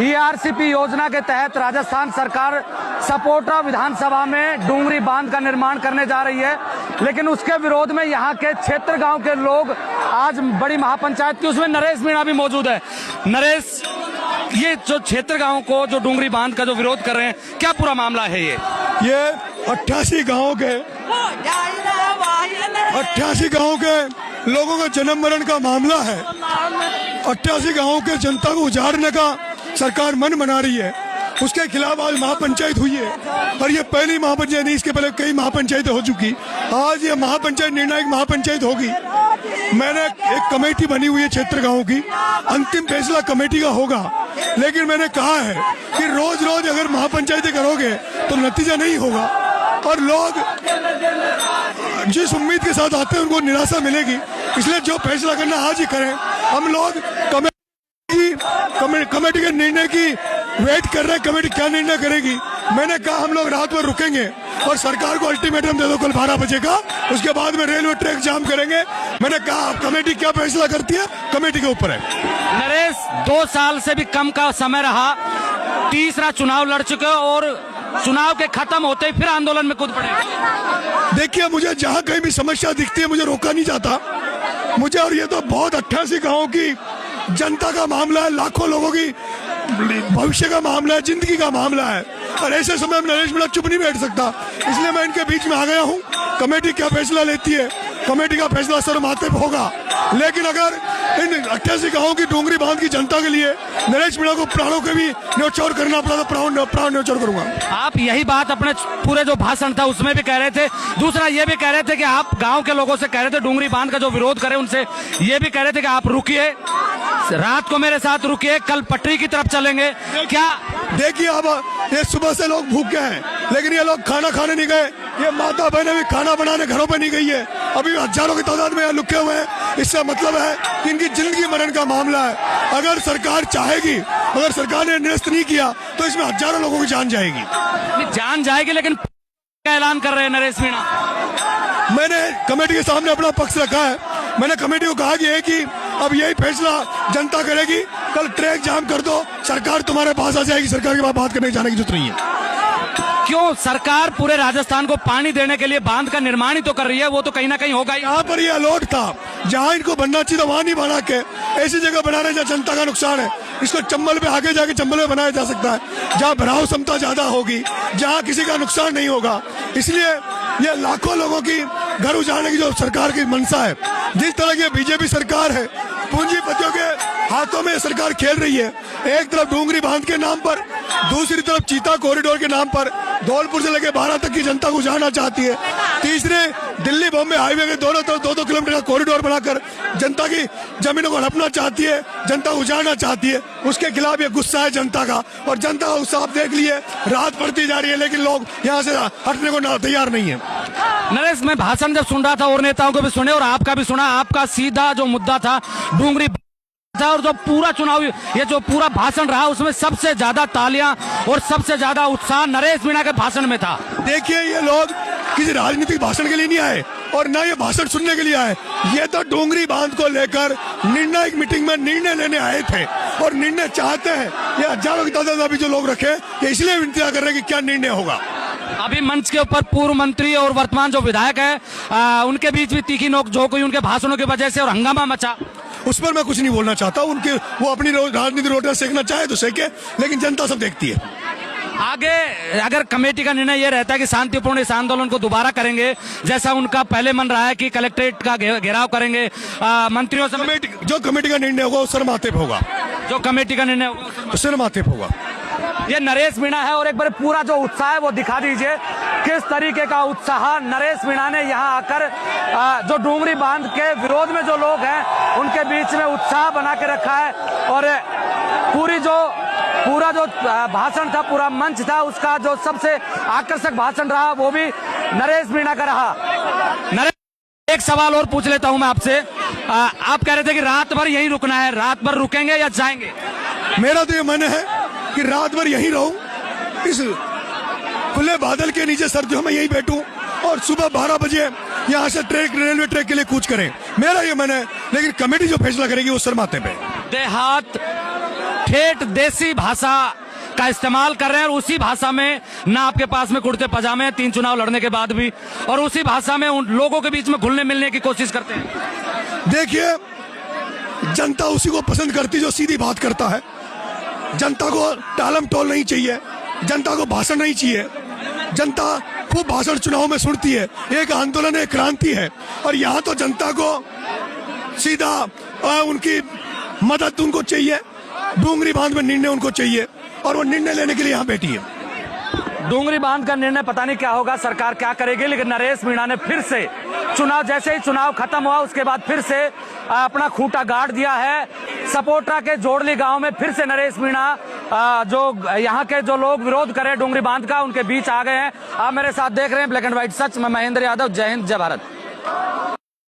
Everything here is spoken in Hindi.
ईआरसीपी योजना के तहत राजस्थान सरकार सपोटा विधानसभा में डूंगरी बांध का निर्माण करने जा रही है, लेकिन उसके विरोध में यहाँ के क्षेत्र गांव के लोग आज बड़ी महापंचायत की, उसमें नरेश मीणा भी मौजूद है। नरेश, ये जो क्षेत्र गांव को जो डूंगरी बांध का जो विरोध कर रहे हैं, क्या पूरा मामला है? ये 88 गांव के लोगों का जन्म मरण का मामला है। 88 गांवों के जनता को उजाड़ने का सरकार मन बना रही है। उसके खिलाफ आज महापंचायत हुई है, और ये पहली महापंचायत नहीं, इसके पहले कई महापंचायतें हो चुकी। आज ये महापंचायत निर्णायक महापंचायत होगी। मैंने एक कमेटी बनी हुई है क्षेत्र गांव की, अंतिम फैसला कमेटी का होगा। लेकिन मैंने कहा है कि रोज रोज अगर महापंचायतें करोगे तो नतीजा नहीं होगा, और लोग जिस उम्मीद के साथ आते हैं उनको निराशा मिलेगी। इसलिए जो फैसला करना आज ही करें। हम लोग कमेटी के निर्णय की वेट कर रहे हैं, कमेटी क्या निर्णय करेगी। मैंने कहा हम लोग रात भर रुकेंगे और सरकार को अल्टीमेटम दे दो कल 12 बजे का, उसके बाद में रेलवे ट्रैक जाम करेंगे। मैंने कहा कमेटी क्या फैसला करती है, कमेटी के ऊपर है। नरेश, 2 साल से भी कम का समय रहा, तीसरा चुनाव लड़ चुके और चुनाव के खत्म होते ही फिर आंदोलन में कूद पड़े। देखिए, मुझे जहाँ कहीं भी समस्या दिखती है मुझे रोका नहीं जाता मुझे, और ये तो बहुत 88 गाँव की जनता का मामला है, लाखों लोगों की भविष्य का मामला है, जिंदगी का मामला है, और ऐसे समय में नरेश मीणा चुप नहीं बैठ सकता। इसलिए मैं इनके बीच में आ गया हूँ। कमेटी क्या फैसला लेती है, कमेटी का फैसला सर माथे पे होगा। लेकिन अगर इन 88 गाँव की डूंगरी बांध की जनता के लिए नरेश मीणा को प्राणों के भी न्योछावर करना पड़ा तो प्राण न्योछावर करूंगा। आप यही बात अपने पूरे जो भाषण था उसमें भी कह रहे थे। दूसरा ये भी कह रहे थे कि आप गांव के लोगों से कह रहे थे डूंगरी बांध का जो विरोध करे उनसे ये भी कह रहे थे कि आप रुकिए, रात को मेरे साथ रुकिए, कल पटरी की तरफ चलेंगे। क्या देखिए, अब ये सुबह से लोग भूखे हैं, लेकिन ये लोग खाना खाने नहीं गए। ये माता बहनें भी खाना बनाने घरों पे नहीं गई है, अभी हजारों की तादाद में यहाँ लुके हुए हैं। इससे मतलब है कि इनकी जिंदगी मरण का मामला है। अगर सरकार चाहेगी, अगर सरकार ने निरस्त नहीं किया तो इसमें हजारों लोगों की जान जाएगी। जान जाएगी, लेकिन क्या ऐलान कर रहे हैं नरेश मीणा? मैंने कमेटी के सामने अपना पक्ष रखा है। मैंने कमेटी को कहा कि अब यही फैसला जनता करेगी, कल ट्रैक जाम कर दो, सरकार तुम्हारे पास आ जाएगी, सरकार के पास बात करने जाने की जरूरत नहीं है। क्यों? सरकार पूरे राजस्थान को पानी देने के लिए बांध का निर्माण ही तो कर रही है, वो तो कहीं ना कहीं होगा। यहाँ पर ये अलॉट था, जहाँ इनको बनना चाहिए वहाँ नहीं बना के ऐसी जगह बना रहे जहाँ जनता का नुकसान है। इसको चंबल पे आगे जाके चंबल में बनाया जा सकता है, जहाँ भराव क्षमता ज्यादा होगी, जहाँ किसी का नुकसान नहीं होगा। इसलिए ये लाखों लोगों की घर उजाड़ने की जो सरकार की मंशा है, जिस तरह की बीजेपी सरकार है, पूंजीपतियों के हाथों में सरकार खेल रही है। एक तरफ डूंगरी बांध के नाम पर, दूसरी तरफ चीता कॉरिडोर के नाम पर धौलपुर से लेकर 12 तक की जनता को उजाड़ना चाहती है। तीसरे दिल्ली बॉम्बे हाईवे के दोनों तरफ 2-2 किलोमीटर का कॉरिडोर बनाकर जनता की जमीनों को हड़पना चाहती है, जनता को उजाड़ना चाहती है। उसके खिलाफ ये गुस्सा है जनता का, और जनता का गुस्सा आप देख लिए, रात बढ़ती जा रही है, लेकिन लोग यहाँ से हटने को तैयार नहीं है। नरेश, मैं भाषण जब सुन रहा था और नेताओं को भी सुने और आपका भी सुना, आपका सीधा जो मुद्दा था डूंगरी था, और जो पूरा चुनाव ये जो पूरा भाषण रहा उसमें सबसे ज्यादा तालियां और सबसे ज्यादा उत्साह नरेश मीणा के भाषण में था। देखिए, ये लोग किसी राजनीतिक भाषण के लिए नहीं आए और ना ये भाषण सुनने के लिए आए। ये तो डूंगरी बांध को लेकर निर्णायक मीटिंग में निर्णय लेने आए थे, और निर्णय चाहते हैं। ये हजारों की तादाद में अभी जो लोग रखे, ये इसलिए इंतजार कर रहे हैं कि क्या निर्णय होगा। अभी मंच के ऊपर पूर्व मंत्री और वर्तमान जो विधायक है उनके बीच भी तीखी नोकझोंक हुई उनके भाषणों की वजह से, और हंगामा मचा। उस पर मैं कुछ नहीं बोलना चाहता। उनके वो अपनी राजनीतिक रोटियां सेकना चाहे तो सेके, लेकिन जनता सब देखती है। आगे अगर कमेटी का निर्णय यह रहता है कि शांतिपूर्ण इस आंदोलन को दोबारा करेंगे, जैसा उनका पहले मन रहा है कि कलेक्ट्रेट का घेराव करेंगे, मंत्रियों से जो कमेटी का निर्णय होगा वो सर माथे पे होगा। जो कमेटी का निर्णय होगा तो सर माथे पे होगा। ये नरेश मीणा है, और एक बार पूरा जो उत्साह है वो दिखा दीजिए, किस तरीके का उत्साह नरेश मीणा ने यहाँ आकर जो डूंगरी बांध के विरोध में जो लोग हैं उनके बीच में उत्साह बना के रखा है। और पूरा जो भाषण था, पूरा मंच था, उसका जो सबसे आकर्षक भाषण रहा वो भी नरेश मीणा का रहा। नरेश, एक सवाल और पूछ लेता हूं मैं आपसे। आप कह रहे थे कि रात भर यहीं रुकना है, रात भर रुकेंगे या जाएंगे? मेरा तो ये मन है कि रात भर यहीं रहूं, इस खुले बादल के नीचे सर्दियों में यहीं बैठूं, और सुबह 12 बजे यहाँ से रेलवे ट्रैक के लिए कूच करें। मेरा ये मन है, लेकिन कमेटी जो फैसला करेगी वो सर माथे पे। देहात ठेठ देसी भाषा का इस्तेमाल कर रहे हैं और उसी भाषा में ना आपके पास में कुर्ते पजामे हैं 3 चुनाव लड़ने के बाद भी, और उसी भाषा में उन लोगों के बीच में घुलने मिलने की कोशिश करते हैं। देखिए, जनता उसी को पसंद करती जो सीधी बात करता है। जनता को टालम टोल नहीं चाहिए, जनता को भाषण नहीं चाहिए। जनता खूब भाषण चुनाव में सुनती है, एक आंदोलन एक क्रांति है। और यहाँ तो जनता को सीधा उनकी मदद उनको चाहिए, डूंगरी बांध में निर्णय उनको चाहिए और वो निर्णय लेने के लिए यहाँ बैठी है। डूंगरी बांध का निर्णय पता नहीं क्या होगा, सरकार क्या करेगी, लेकिन नरेश मीणा ने फिर से चुनाव, जैसे ही चुनाव खत्म हुआ उसके बाद फिर से अपना खूंटा गाड़ दिया है। सपोट्रा के जोड़ली गांव में फिर से नरेश मीणा जो यहाँ के जो लोग विरोध कर रहे हैं डूंगरी बांध का, उनके बीच आ गए हैं। आप मेरे साथ देख रहे हैं ब्लैक एंड व्हाइट सच, मैं महेंद्र यादव, जय हिंद जय भारत।